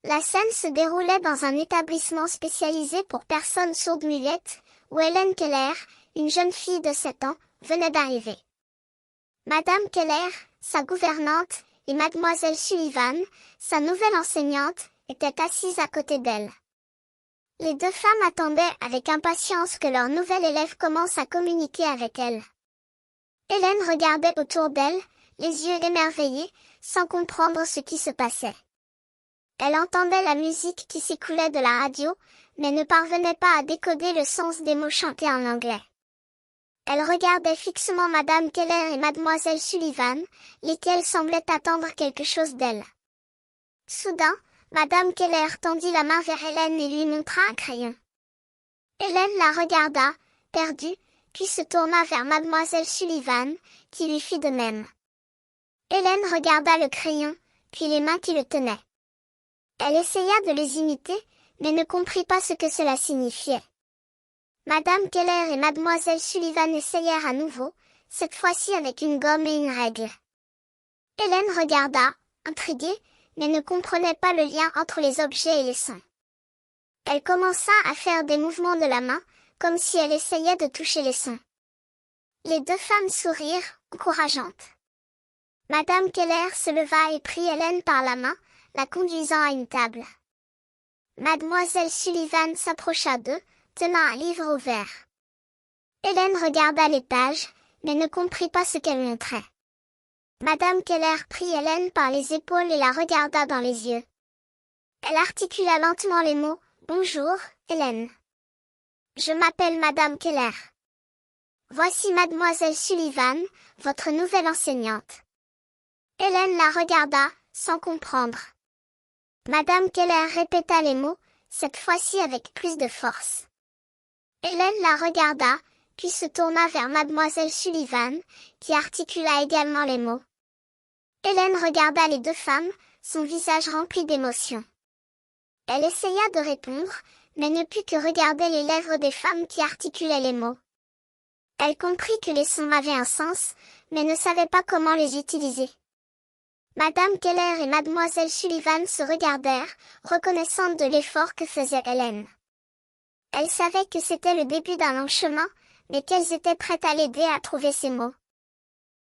La scène se déroulait dans un établissement spécialisé pour personnes sourdes-muettes, où Hélène Keller, une jeune fille de 7 ans, venait d'arriver. Madame Keller, sa gouvernante, et Mademoiselle Sullivan, sa nouvelle enseignante, étaient assises à côté d'elle. Les deux femmes attendaient avec impatience que leur nouvelle élève commence à communiquer avec elle. Hélène regardait autour d'elle, les yeux émerveillés, sans comprendre ce qui se passait. Elle entendait la musique qui s'écoulait de la radio, mais ne parvenait pas à décoder le sens des mots chantés en anglais. Elle regardait fixement Madame Keller et Mademoiselle Sullivan, lesquelles semblaient attendre quelque chose d'elle. Soudain, Madame Keller tendit la main vers Hélène et lui montra un crayon. Hélène la regarda, perdue, puis se tourna vers Mademoiselle Sullivan, qui lui fit de même. Hélène regarda le crayon, puis les mains qui le tenaient. Elle essaya de les imiter, mais ne comprit pas ce que cela signifiait. Madame Keller et Mademoiselle Sullivan essayèrent à nouveau, cette fois-ci avec une gomme et une règle. Hélène regarda, intriguée, mais ne comprenait pas le lien entre les objets et les sons. Elle commença à faire des mouvements de la main, comme si elle essayait de toucher les sons. Les deux femmes sourirent, encourageantes. Madame Keller se leva et prit Hélène par la main, la conduisant à une table. Mademoiselle Sullivan s'approcha d'eux, tenant un livre ouvert. Hélène regarda les pages, mais ne comprit pas ce qu'elle montrait. Madame Keller prit Hélène par les épaules et la regarda dans les yeux. Elle articula lentement les mots « Bonjour, Hélène. Je m'appelle Madame Keller. Voici Mademoiselle Sullivan, votre nouvelle enseignante. » Hélène la regarda, sans comprendre. Madame Keller répéta les mots, cette fois-ci avec plus de force. Hélène la regarda, puis se tourna vers Mademoiselle Sullivan, qui articula également les mots. Hélène regarda les deux femmes, son visage rempli d'émotion. Elle essaya de répondre, mais ne put que regarder les lèvres des femmes qui articulaient les mots. Elle comprit que les sons avaient un sens, mais ne savait pas comment les utiliser. Madame Keller et Mademoiselle Sullivan se regardèrent, reconnaissantes de l'effort que faisait Hélène. Elles savaient que c'était le début d'un long chemin, mais qu'elles étaient prêtes à l'aider à trouver ses mots.